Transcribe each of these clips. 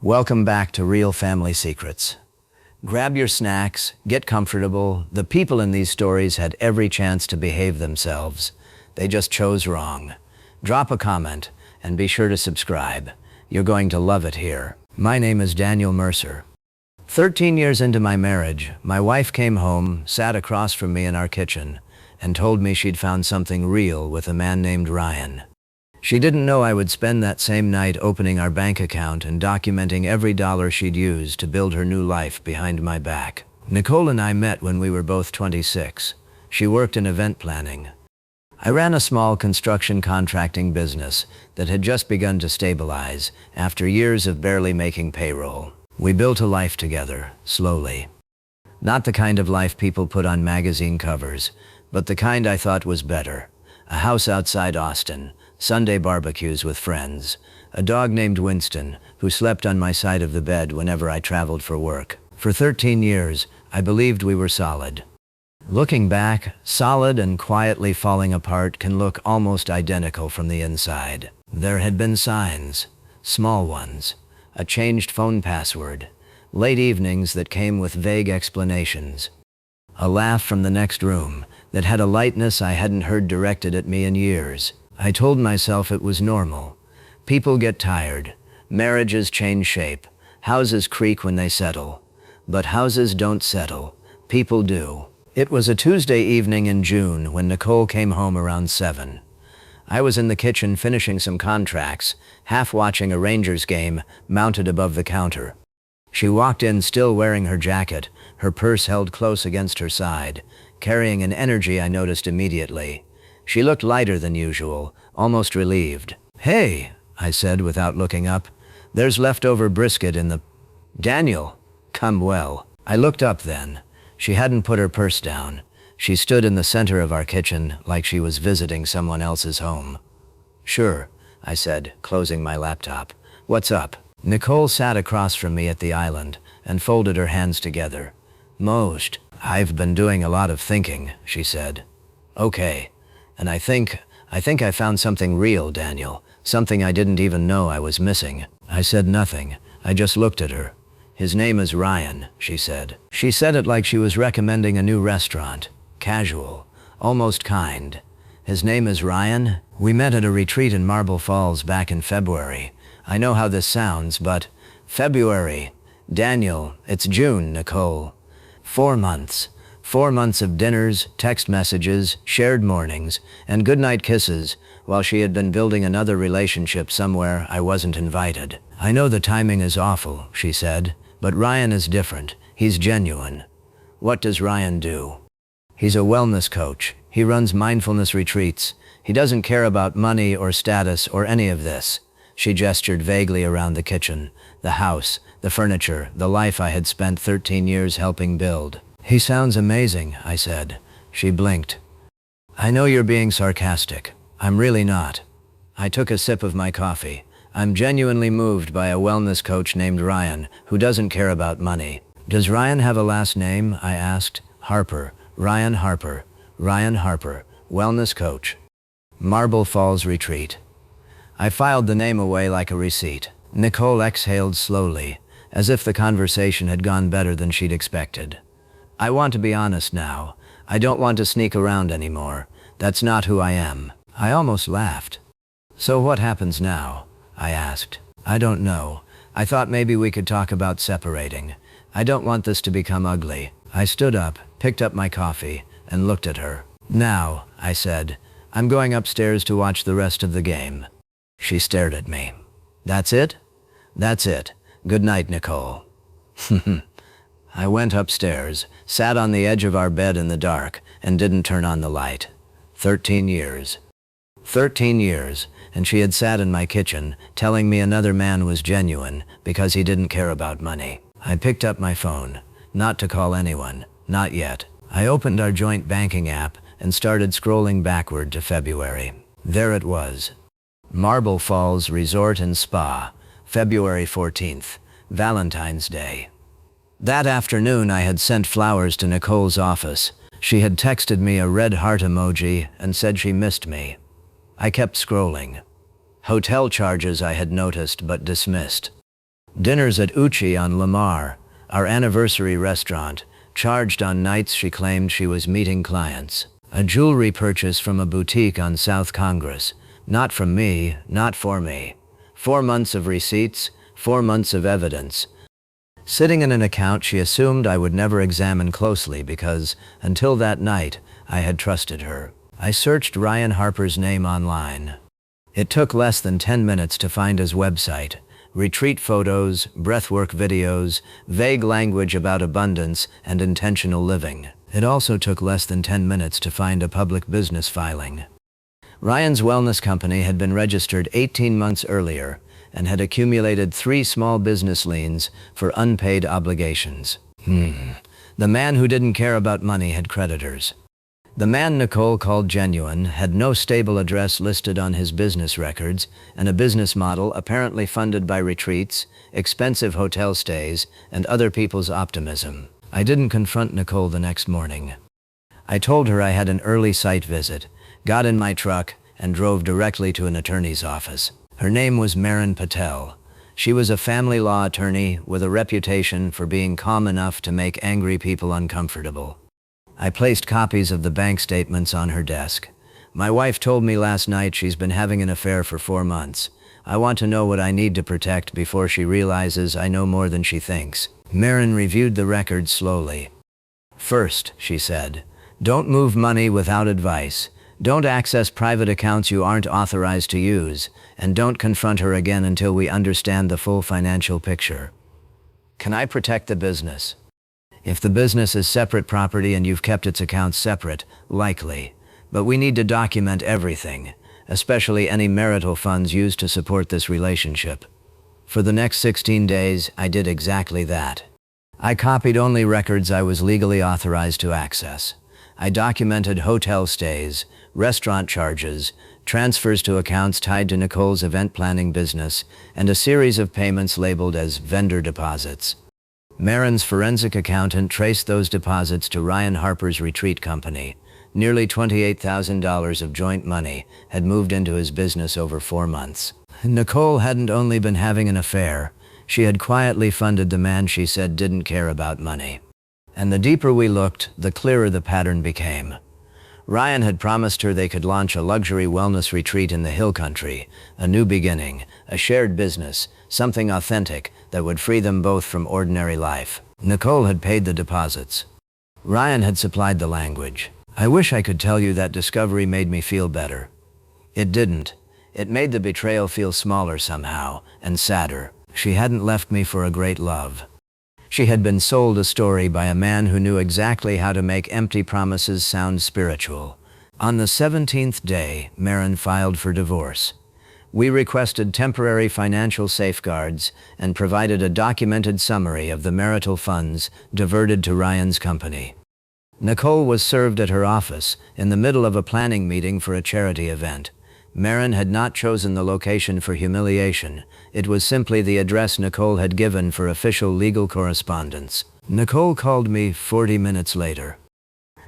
Welcome back to Real Family Secrets. Grab your snacks, get comfortable. The people in these stories had every chance to behave themselves. They just chose wrong. Drop a comment and be sure to subscribe. You're going to love it here. My name is Daniel Mercer. 13 years into my marriage, my wife came home, sat across from me in our kitchen, and told me she'd found something real with a man named Ryan. She didn't know I would spend that same night opening our bank account and documenting every dollar she'd used to build her new life behind my back. Nicole and I met when we were both 26. She worked in event planning. I ran a small construction contracting business that had just begun to stabilize after years of barely making payroll. We built a life together, slowly. Not the kind of life people put on magazine covers, but the kind I thought was better. A house outside Austin, Sunday barbecues with friends, a dog named Winston, who slept on my side of the bed whenever I traveled for work. For 13 years, I believed we were solid. Looking back, solid and quietly falling apart can look almost identical from the inside. There had been signs, small ones, a changed phone password, late evenings that came with vague explanations, a laugh from the next room that had a lightness I hadn't heard directed at me in years. I told myself it was normal. People get tired. Marriages change shape. Houses creak when they settle. But houses don't settle. People do. It was a Tuesday evening in June when Nicole came home around 7. I was in the kitchen finishing some contracts, half watching a Rangers game mounted above the counter. She walked in still wearing her jacket, her purse held close against her side, carrying an energy I noticed immediately. She looked lighter than usual, almost relieved. "Hey," I said without looking up. "There's leftover brisket in the—" "Daniel, come well." I looked up then. She hadn't put her purse down. She stood in the center of our kitchen like she was visiting someone else's home. "Sure," I said, closing my laptop. "What's up?" Nicole sat across from me at the island and folded her hands together. "I've been doing a lot of thinking," she said. "Okay. And I think I found something real, Daniel. Something I didn't even know I was missing." I said nothing. I just looked at her. "His name is Ryan," she said. She said it like she was recommending a new restaurant. Casual. Almost kind. "His name is Ryan? We met at a retreat in Marble Falls back in February. I know how this sounds, but February. Daniel, it's June, Nicole. 4 months. 4 months of dinners, text messages, shared mornings, and goodnight kisses, while she had been building another relationship somewhere I wasn't invited. "I know the timing is awful," she said, "but Ryan is different. He's genuine." "What does Ryan do?" "He's a wellness coach. He runs mindfulness retreats. He doesn't care about money or status or any of this." She gestured vaguely around the kitchen, the house, the furniture, the life I had spent 13 years helping build. "He sounds amazing," I said. She blinked. "I know you're being sarcastic. I'm really not." I took a sip of my coffee. "I'm genuinely moved by a wellness coach named Ryan, who doesn't care about money." "Does Ryan have a last name?" I asked. "Harper. Ryan Harper. Ryan Harper. Wellness coach. Marble Falls Retreat." I filed the name away like a receipt. Nicole exhaled slowly, as if the conversation had gone better than she'd expected. "I want to be honest now. I don't want to sneak around anymore. That's not who I am." I almost laughed. "So what happens now?" I asked. "I don't know. I thought maybe we could talk about separating. I don't want this to become ugly." I stood up, picked up my coffee, and looked at her. "Now," I said, "I'm going upstairs to watch the rest of the game." She stared at me. "That's it?" "That's it. Good night, Nicole." I went upstairs, sat on the edge of our bed in the dark, and didn't turn on the light. 13 years. 13 years, and she had sat in my kitchen, telling me another man was genuine because he didn't care about money. I picked up my phone. Not to call anyone. Not yet. I opened our joint banking app and started scrolling backward to February. There it was. Marble Falls Resort and Spa, February 14th, Valentine's Day. That afternoon I had sent flowers to Nicole's office. She had texted me a red heart emoji and said she missed me. I kept scrolling. Hotel charges I had noticed but dismissed. Dinners at Uchi on Lamar, our anniversary restaurant, charged on nights she claimed she was meeting clients. A jewelry purchase from a boutique on South Congress. Not from me, not for me. 4 months of receipts, 4 months of evidence. Sitting in an account she assumed I would never examine closely because, until that night, I had trusted her. I searched Ryan Harper's name online. It took less than 10 minutes to find his website. Retreat photos, breathwork videos, vague language about abundance and intentional living. It also took less than 10 minutes to find a public business filing. Ryan's wellness company had been registered 18 months earlier and had accumulated 3 small business liens for unpaid obligations. The man who didn't care about money had creditors. The man Nicole called genuine had no stable address listed on his business records and a business model apparently funded by retreats, expensive hotel stays, and other people's optimism. I didn't confront Nicole the next morning. I told her I had an early site visit, got in my truck, and drove directly to an attorney's office. Her name was Marin Patel. She was a family law attorney with a reputation for being calm enough to make angry people uncomfortable. I placed copies of the bank statements on her desk. My wife told me last night she's been having an affair for 4 months. I want to know what I need to protect before she realizes I know more than she thinks. Marin reviewed the records slowly. First, she said, don't move money without advice. Don't access private accounts you aren't authorized to use, and don't confront her again until we understand the full financial picture. Can I protect the business? If the business is separate property and you've kept its accounts separate, likely. But we need to document everything, especially any marital funds used to support this relationship. For the next 16 days, I did exactly that. I copied only records I was legally authorized to access. I documented hotel stays, restaurant charges, transfers to accounts tied to Nicole's event planning business, and a series of payments labeled as vendor deposits. Marin's forensic accountant traced those deposits to Ryan Harper's retreat company. Nearly $28,000 of joint money had moved into his business over 4 months. Nicole hadn't only been having an affair, she had quietly funded the man she said didn't care about money. And the deeper we looked, the clearer the pattern became. Ryan had promised her they could launch a luxury wellness retreat in the hill country, a new beginning, a shared business, something authentic that would free them both from ordinary life. Nicole had paid the deposits. Ryan had supplied the language. I wish I could tell you that discovery made me feel better. It didn't. It made the betrayal feel smaller somehow, and sadder. She hadn't left me for a great love. She had been sold a story by a man who knew exactly how to make empty promises sound spiritual. On the 17th day, Marin filed for divorce. We requested temporary financial safeguards and provided a documented summary of the marital funds diverted to Ryan's company. Nicole was served at her office in the middle of a planning meeting for a charity event. Marin had not chosen the location for humiliation. It was simply the address Nicole had given for official legal correspondence. Nicole called me 40 minutes later.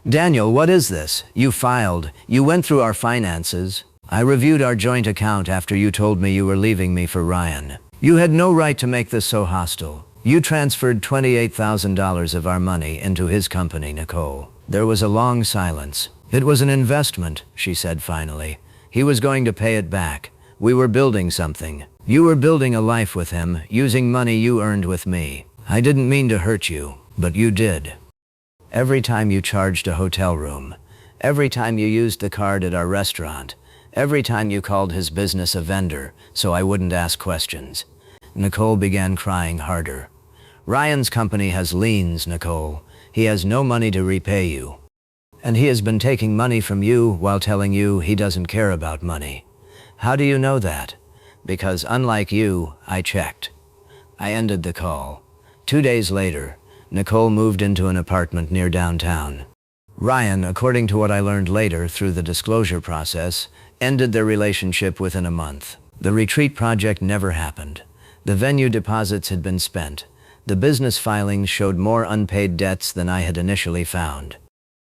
Daniel, what is this? You filed. You went through our finances. I reviewed our joint account after you told me you were leaving me for Ryan. You had no right to make this so hostile. You transferred $28,000 of our money into his company, Nicole. There was a long silence. It was an investment, she said finally. He was going to pay it back. We were building something. You were building a life with him, using money you earned with me. I didn't mean to hurt you, but you did. Every time you charged a hotel room, every time you used the card at our restaurant, every time you called his business a vendor, so I wouldn't ask questions. Nicole began crying harder. Ryan's company has liens, Nicole. He has no money to repay you. And he has been taking money from you while telling you he doesn't care about money. How do you know that? Because unlike you, I checked. I ended the call. 2 days later, Nicole moved into an apartment near downtown. Ryan, according to what I learned later through the disclosure process, ended their relationship within a month. The retreat project never happened. The venue deposits had been spent. The business filings showed more unpaid debts than I had initially found.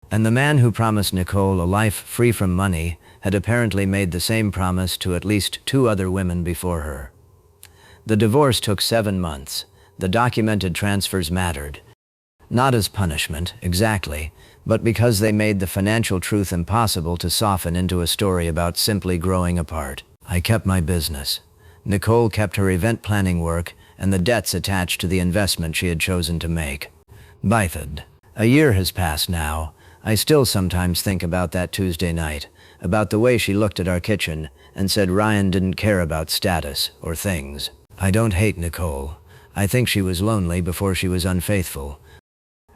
And the man who promised Nicole a life free from money had apparently made the same promise to at least 2 other women before her. The divorce took 7 months. The documented transfers mattered. Not as punishment, exactly, but because they made the financial truth impossible to soften into a story about simply growing apart. I kept my business. Nicole kept her event planning work and the debts attached to the investment she had chosen to make. Bythad. A year has passed now. I still sometimes think about that Tuesday night, about the way she looked at our kitchen and said Ryan didn't care about status or things. I don't hate Nicole. I think she was lonely before she was unfaithful.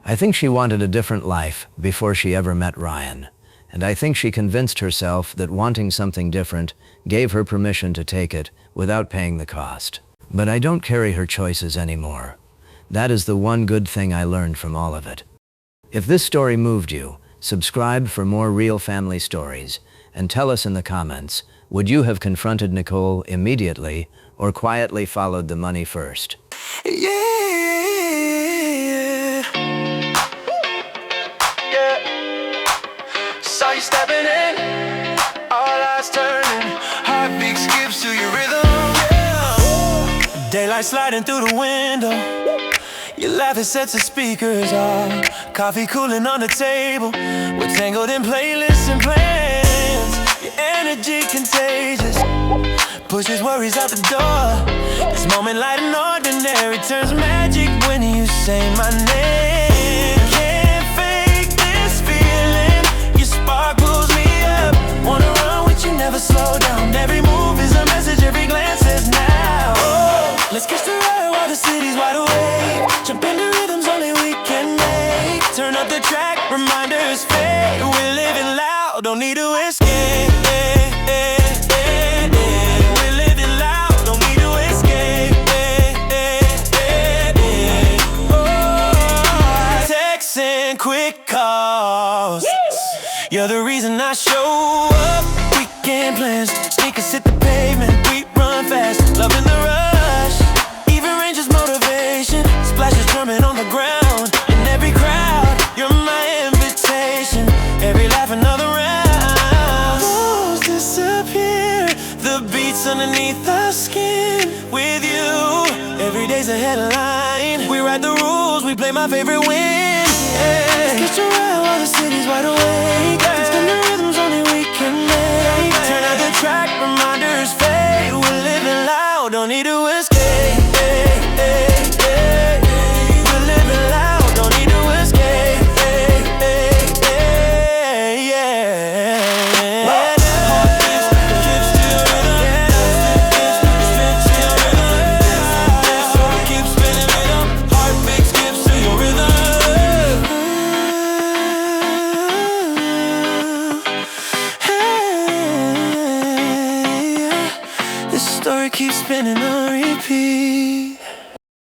I think she wanted a different life before she ever met Ryan. And I think she convinced herself that wanting something different gave her permission to take it without paying the cost. But I don't carry her choices anymore. That is the one good thing I learned from all of it. If this story moved you, subscribe for more real family stories, and tell us in the comments, would you have confronted Nicole immediately or quietly followed the money first? Yeah. Saw you stepping in, all eyes turning, heartbeat skips to your rhythm. Yeah. Daylight sliding through the window, your laughter sets the speakers off. Coffee cooling on the table, we're tangled in playlists and plans. Your energy contagious, pushes worries out the door. This moment light and ordinary turns magic when you say my name. Can't fake this feeling, your spark pulls me up. Wanna run with you, never slow down. Every move is a message, every glance says now. Oh, let's catch the ride while the city's wide awake. Jump into rhythms only we can make. Turn up the track, reminders fade. We're living loud, don't need to escape. We're living loud, don't need to escape. Texts and quick calls, you're the reason I show up. Weekend plans, sneakers hit the pavement. We run fast, loving the rush. Even ranger's motivation, splashes drumming on the ground. In every crowd, you're my invitation. Every laugh another round. Walls disappear, the beats underneath the skin. With you, every day's a headline. We write the rules, we play my favorite win. Yeah. Catch a ride while the city's wide awake. Yeah. Spin the rhythms only we can make. Turn out the track, reminders fade. We're living loud, don't need to escape. We're living loud, don't need to escape. This story keeps spinning on repeat.